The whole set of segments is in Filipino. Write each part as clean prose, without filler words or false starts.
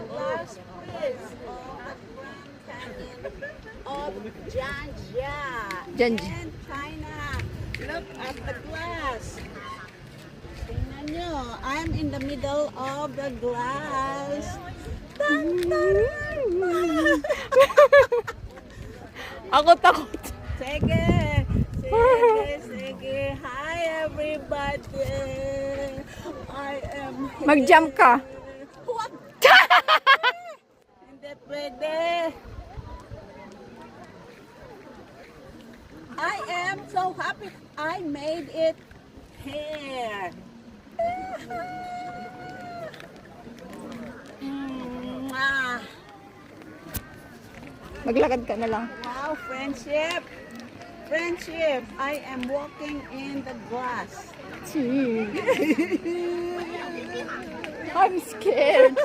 the last place of the Grand Canyon of Janjia Janjia. in China. Look at the glass. Tingnan nyo, I'm in the middle of the glass. Dun, dun, dun. Ako takot. Sige, sige. Hi everybody. I am here. Mag-jump ka. What? Hindi pwede. I am so happy I made it here. Mwah. Maglakad ka na lang. Wow, friendship. Friendship. I am walking in the grass. I'm scared.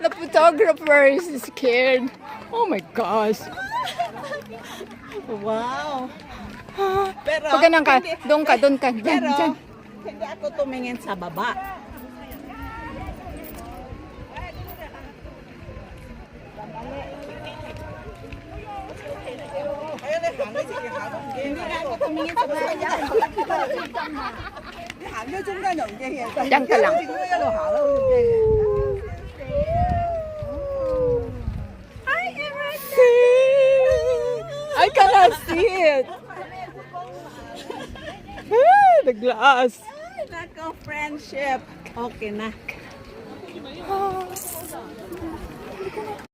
The photographer is scared. Oh my gosh. Wow. Pero, Pag ganun ka, hindi- doon ka. Dyan, Pero, dyan. hindi ako tumingin sa baba. Hindi nga ako tumingin sa baba. Dyan ka lang. I cannot see it. The glass. Ay, nako, friendship. Okay na.